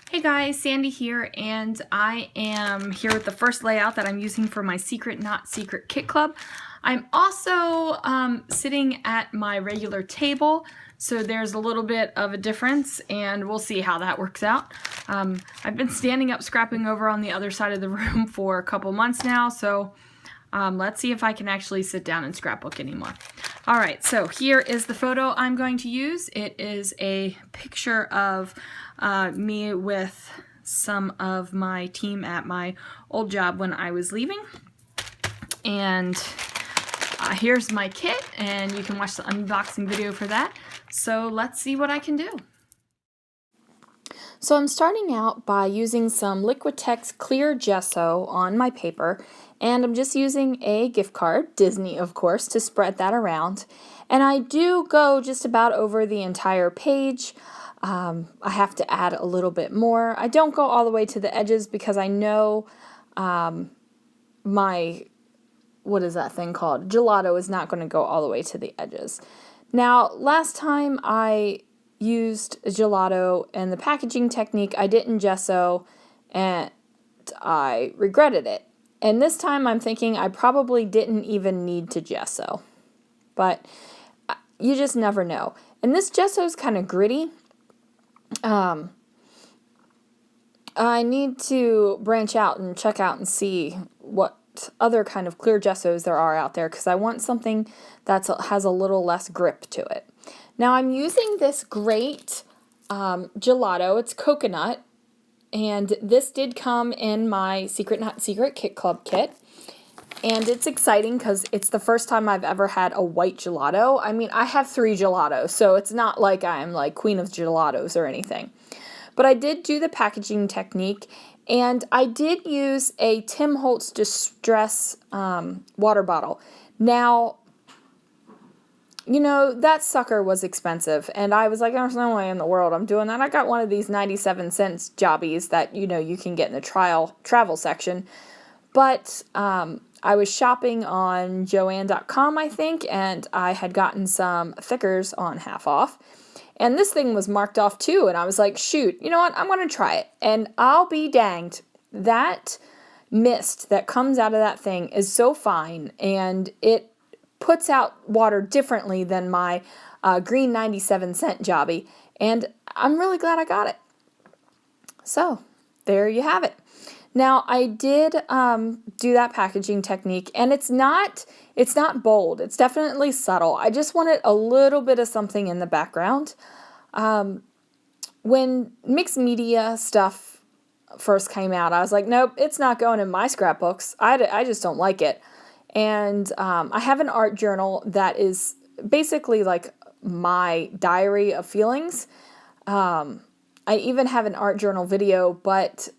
Hey guys, Sandy here, and I am here with the first layout that I'm using for my Secret Not Secret Kit Club. I'm also sitting at my regular table, so there's a little bit of a difference, and we'll see how that works out. I've been standing up scrapping over on the other side of the room for a couple months now, so let's see if I can actually sit down and scrapbook anymore. Alright, so here is the photo I'm going to use. It is a picture of me with some of my team at my old job when I was leaving. And here's my kit, and you can watch the unboxing video for that. So let's see what I can do. So I'm starting out by using some Liquitex clear gesso on my paper, and I'm just using a gift card, Disney of course, to spread that around. And I do go just about over the entire page. I have to add a little bit more. I don't go all the way to the edges because I know my, what is that thing called? Gelato is not going to go all the way to the edges. Now, last time I used gelato and the packaging technique, I didn't gesso and I regretted it. And this time I'm thinking I probably didn't even need to gesso. But you just never know. And this gesso is kind of gritty. I need to branch out and check out and see what other kind of clear gessos there are out there, because I want something that has a little less grip to it. Now I'm using this great gelato. It's coconut, and this did come in my Secret Not Secret Kit Club kit. And it's exciting because it's the first time I've ever had a white gelato. I mean, I have 3 gelatos, so it's not like I'm like queen of gelatos or anything. But I did do the packaging technique, and I did use a Tim Holtz Distress water bottle. Now, you know, that sucker was expensive, and I was like, there's no way in the world I'm doing that. I got one of these 97-cent jobbies that, you know, you can get in the travel section. But I was shopping on Joann.com, I think, and I had gotten some thickers on half off. And this thing was marked off too, and I was like, shoot, you know what, I'm going to try it. And I'll be danged, that mist that comes out of that thing is so fine, and it puts out water differently than my green 97-cent jobby, and I'm really glad I got it. So, there you have it. Now, I did do that packaging technique, and it's not bold. It's definitely subtle. I just wanted a little bit of something in the background. When mixed media stuff first came out, I was like, nope, it's not going in my scrapbooks. I just don't like it. And I have an art journal that is basically like my diary of feelings. I even have an art journal video, but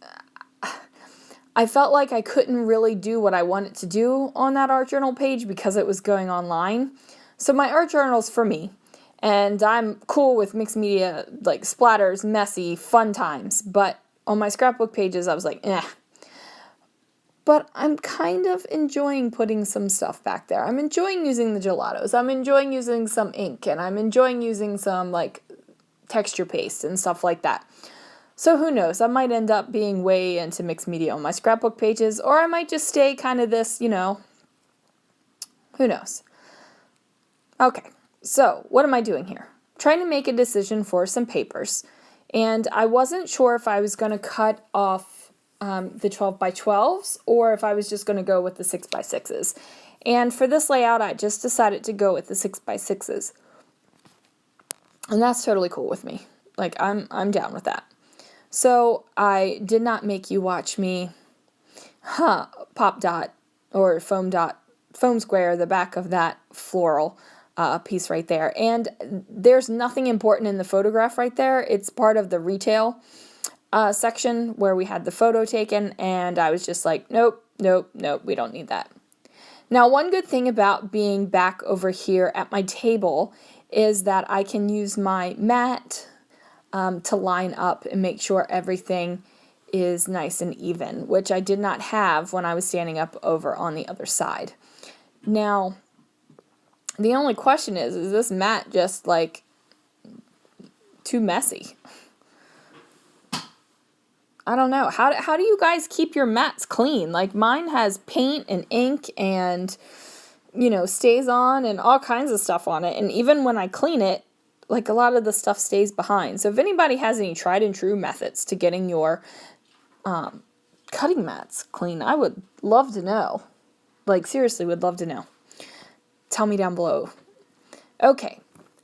I felt like I couldn't really do what I wanted to do on that art journal page because it was going online. So my art journal's for me, and I'm cool with mixed media, like splatters, messy, fun times. But on my scrapbook pages, I was like, eh. But I'm kind of enjoying putting some stuff back there. I'm enjoying using the gelatos. I'm enjoying using some ink, and I'm enjoying using some like texture paste and stuff like that. So who knows, I might end up being way into mixed media on my scrapbook pages, or I might just stay kind of this, you know, who knows. Okay, so what am I doing here? Trying to make a decision for some papers, and I wasn't sure if I was going to cut off the 12 by 12s or if I was just going to go with the 6 by 6s. And for this layout, I just decided to go with the 6 by 6s. And that's totally cool with me. Like, I'm down with that. So I did not make you watch me pop dot or foam square the back of that floral piece right there. And there's nothing important in the photograph right there. It's part of the retail section where we had the photo taken, and I was just like, nope, nope, nope, we don't need that. Now, one good thing about being back over here at my table is that I can use my mat to line up and make sure everything is nice and even, which I did not have when I was standing up over on the other side. Now, the only question is this mat just like too messy? I don't know. How do you guys keep your mats clean? Like mine has paint and ink and, stays on and all kinds of stuff on it. And even when I clean it, like a lot of the stuff stays behind. So if anybody has any tried and true methods to getting your cutting mats clean, I would love to know. Like seriously, would love to know. Tell me down below. Okay.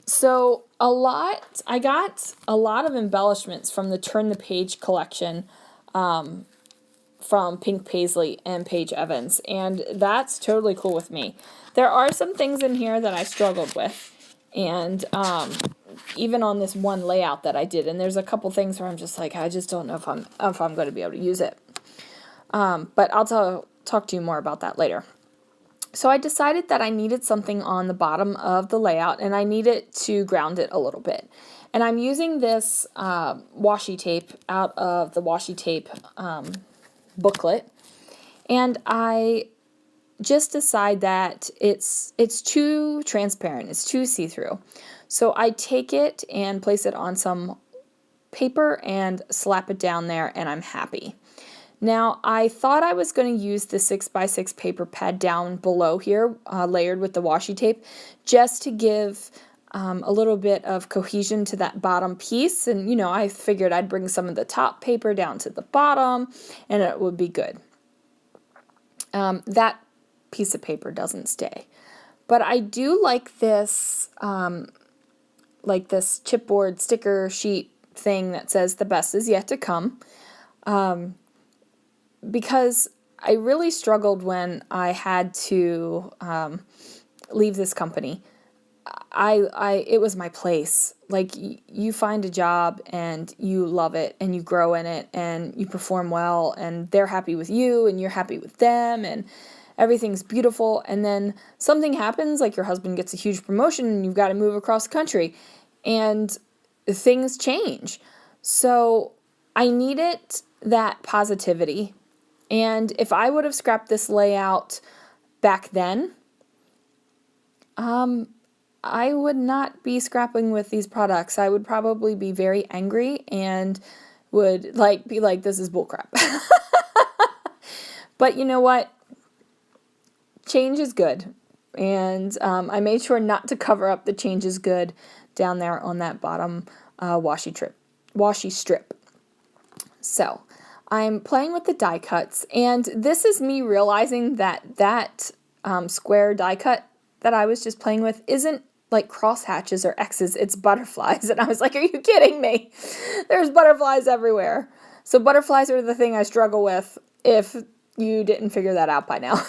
So I got a lot of embellishments from the Turn the Page collection from Pink Paisley and Paige Evans, and that's totally cool with me. There are some things in here that I struggled with, and even on this one layout that I did, and there's a couple things where I'm just like, I just don't know if I'm going to be able to use it. But I'll talk to you more about that later. So I decided that I needed something on the bottom of the layout, and I needed to ground it a little bit. And I'm using this washi tape out of the washi tape booklet, and I just decide that it's too transparent, it's too see-through. So I take it and place it on some paper and slap it down there, and I'm happy. Now, I thought I was going to use the 6x6 paper pad down below here, layered with the washi tape, just to give a little bit of cohesion to that bottom piece. And, I figured I'd bring some of the top paper down to the bottom, and it would be good. That piece of paper doesn't stay. But I do like this chipboard sticker sheet thing that says the best is yet to come. Because I really struggled when I had to leave this company. It was my place. Like, you find a job and you love it and you grow in it and you perform well and they're happy with you and you're happy with them and everything's beautiful, and then something happens, like your husband gets a huge promotion and you've got to move across the country and things change. So I needed that positivity. And if I would have scrapped this layout back then, I would not be scrapping with these products. I would probably be very angry and would be like, this is bullcrap. But you know what? Change is good. And I made sure not to cover up the change is good down there on that bottom washi strip. So I'm playing with the die cuts, and this is me realizing that square die cut that I was just playing with isn't like crosshatches or X's, it's butterflies. And I was like, are you kidding me? There's butterflies everywhere. So butterflies are the thing I struggle with, if you didn't figure that out by now.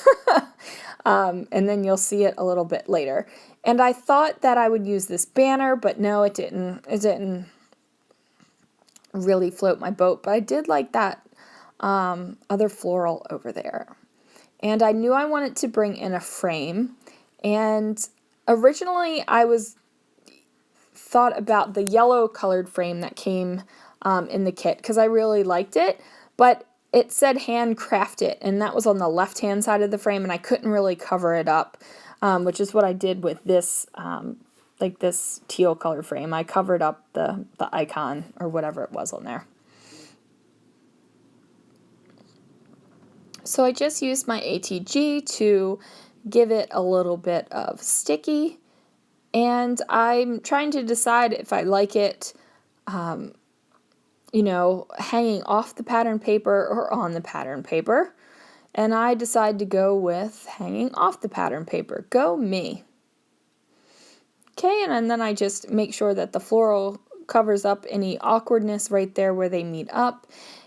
And then you'll see it a little bit later. And I thought that I would use this banner, but no, it didn't. It didn't really float my boat, but I did like that other floral over there. And I knew I wanted to bring in a frame, and originally I thought about the yellow colored frame that came in the kit because I really liked it, but it said handcrafted, and that was on the left hand side of the frame, and I couldn't really cover it up, which is what I did with this this teal color frame. I covered up the icon or whatever it was on there. So I just used my ATG to give it a little bit of sticky, and I'm trying to decide if I like it, hanging off the pattern paper or on the pattern paper, and I decide to go with hanging off the pattern paper. Go me. Okay, and then I just make sure that the floral covers up any awkwardness right there where they meet up.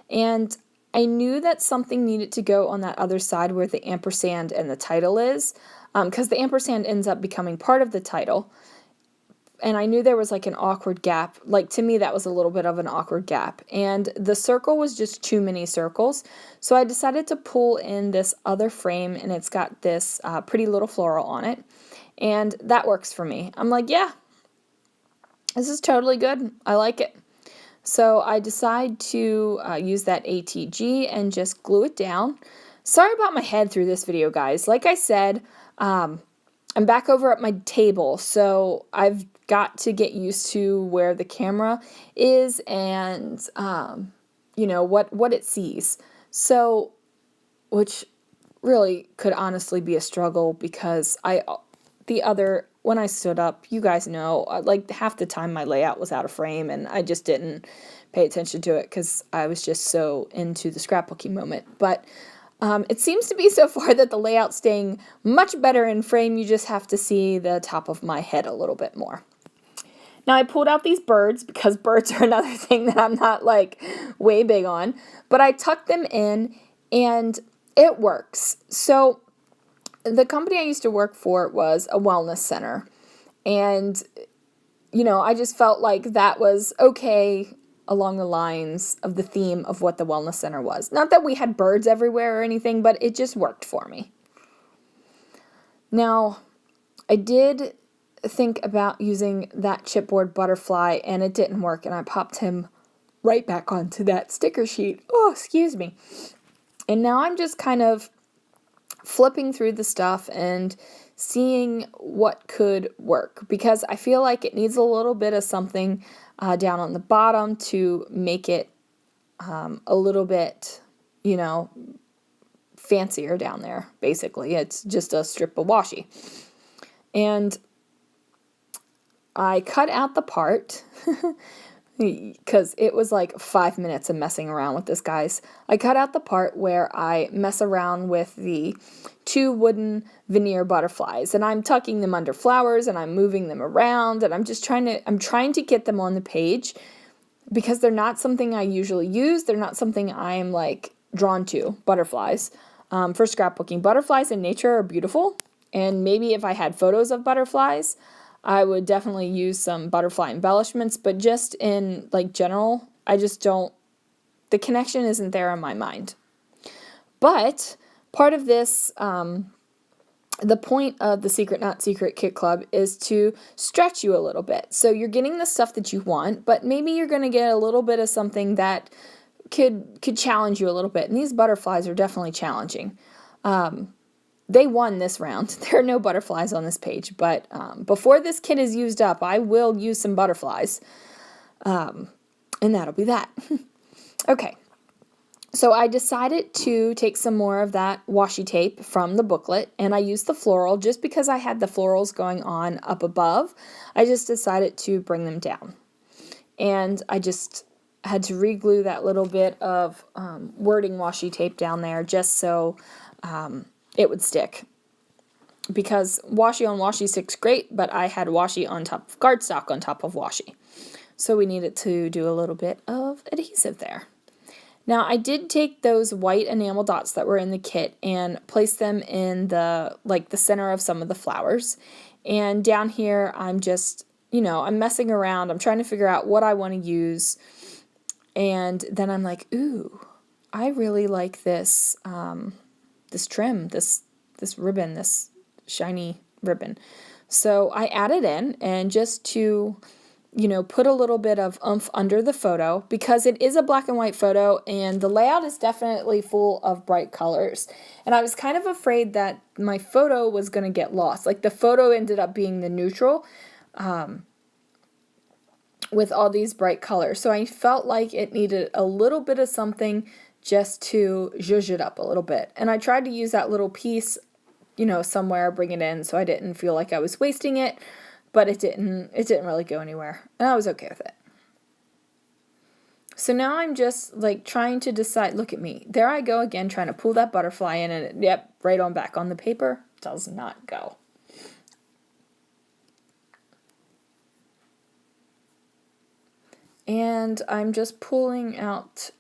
And I knew that something needed to go on that other side where the ampersand and the title is, because the ampersand ends up becoming part of the title. And I knew there was like an awkward gap. Like, to me, that was a little bit of an awkward gap. And the circle was just too many circles. So I decided to pull in this other frame, and it's got this pretty little floral on it. And that works for me. I'm like, yeah, this is totally good. I like it. So I decide to use that ATG and just glue it down. Sorry about my head through this video, guys. Like I said, I'm back over at my table, so I've got to get used to where the camera is and, what it sees. So, which really could honestly be a struggle because when I stood up, you guys know, like half the time my layout was out of frame and I just didn't pay attention to it because I was just so into the scrapbooking moment. But it seems to be so far that the layout's staying much better in frame. You just have to see the top of my head a little bit more. Now I pulled out these birds because birds are another thing that I'm not like way big on, but I tucked them in and it works. So the company I used to work for was a wellness center, and I just felt like that was okay along the lines of the theme of what the wellness center was. Not that we had birds everywhere or anything, but it just worked for me. Now, I did think about using that chipboard butterfly and it didn't work, and I popped him right back onto that sticker sheet. Oh, excuse me. And now I'm just kind of flipping through the stuff and seeing what could work, because I feel like it needs a little bit of something down on the bottom to make it a little bit, fancier down there. Basically, it's just a strip of washi. And I cut out the part because it was like 5 minutes of messing around with this, guys. I cut out the part where I mess around with the 2 wooden veneer butterflies, and I'm tucking them under flowers and I'm moving them around, and I'm trying to get them on the page because they're not something I usually use. They're not something I'm like drawn to, butterflies. For scrapbooking, butterflies in nature are beautiful, and maybe if I had photos of butterflies, I would definitely use some butterfly embellishments, but just in like general, I just don't, the connection isn't there in my mind. But part of this, the point of the Secret Not Secret Kit Club is to stretch you a little bit. So you're getting the stuff that you want, but maybe you're going to get a little bit of something that could challenge you a little bit. And these butterflies are definitely challenging. They won this round. There are no butterflies on this page, but before this kit is used up, I will use some butterflies, and that'll be that. Okay, so I decided to take some more of that washi tape from the booklet, and I used the floral just because I had the florals going on up above. I just decided to bring them down, and I just had to re-glue that little bit of wording washi tape down there just so it would stick, because washi on washi sticks great, but I had washi on top of cardstock on top of washi. So we needed to do a little bit of adhesive there. Now I did take those white enamel dots that were in the kit and place them in the center of some of the flowers. And down here I'm just, I'm messing around. I'm trying to figure out what I want to use. And then I'm like, ooh, I really like this this trim, this ribbon, this shiny ribbon. So I added in, and just to, put a little bit of oomph under the photo, because it is a black and white photo and the layout is definitely full of bright colors. And I was kind of afraid that my photo was going to get lost. Like the photo ended up being the neutral with all these bright colors. So I felt like it needed a little bit of something just to zhuzh it up a little bit. And I tried to use that little piece, somewhere, bring it in so I didn't feel like I was wasting it, but it didn't really go anywhere. And I was okay with it. So now I'm just like trying to decide, look at me. There I go again, trying to pull that butterfly in, and yep, right on back on the paper. Does not go. And I'm just pulling out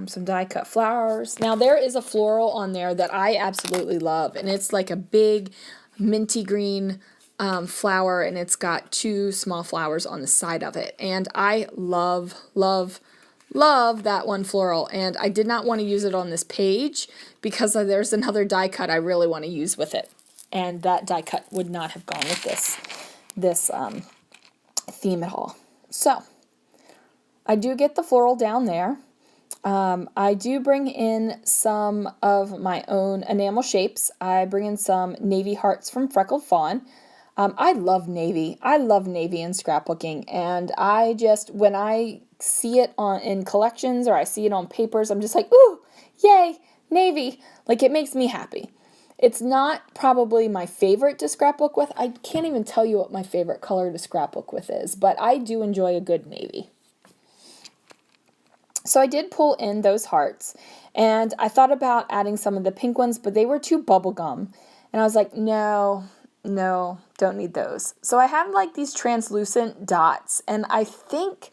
some die-cut flowers. Now there is a floral on there that I absolutely love, and it's like a big minty green flower, and it's got 2 small flowers on the side of it. And I love, love, love that one floral, and I did not want to use it on this page because there's another die cut I really want to use with it, and that die cut would not have gone with this theme at all. So I do get the floral down there. I do bring in some of my own enamel shapes. I bring in some navy hearts from Freckled Fawn. I love navy. I love navy in scrapbooking, and I just, when I see it on in collections or I see it on papers, I'm just like, ooh, yay, navy. Like, it makes me happy. It's not probably my favorite to scrapbook with. I can't even tell you what my favorite color to scrapbook with is, but I do enjoy a good navy. So I did pull in those hearts, and I thought about adding some of the pink ones, but they were too bubblegum. And I was like, no, no, don't need those. So I have like these translucent dots, and I think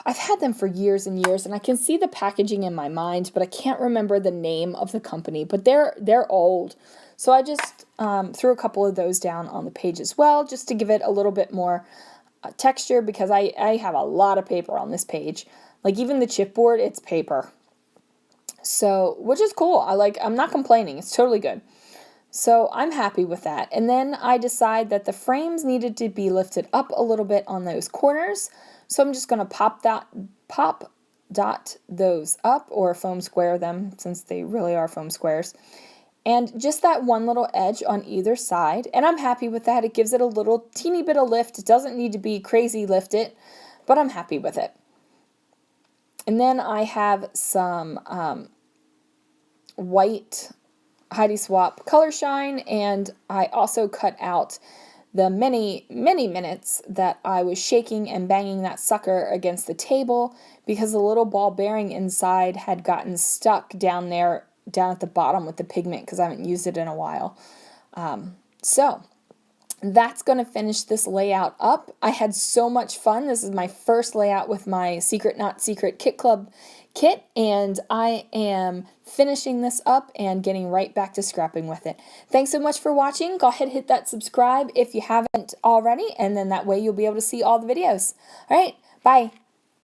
I've had them for years and years, and I can see the packaging in my mind, but I can't remember the name of the company, but they're old. So I just threw a couple of those down on the page as well, just to give it a little bit more texture, because I have a lot of paper on this page. Like, even the chipboard, it's paper. So, which is cool. I'm not complaining. It's totally good. So I'm happy with that. And then I decide that the frames needed to be lifted up a little bit on those corners. So I'm just going to pop dot those up, or foam square them, since they really are foam squares. And just that one little edge on either side. And I'm happy with that. It gives it a little teeny bit of lift. It doesn't need to be crazy lifted, but I'm happy with it. And then I have some white Heidi Swap Color Shine, and I also cut out the many minutes that I was shaking and banging that sucker against the table, because the little ball bearing inside had gotten stuck down there, down at the bottom with the pigment, because I haven't used it in a while. So that's going to finish this layout up. I had so much fun. This is my first layout with my Secret Not Secret Kit Club kit, and I am finishing this up and getting right back to scrapping with it. Thanks so much for watching. Go ahead and hit that subscribe if you haven't already, and then that way you'll be able to see all the videos. All right, bye.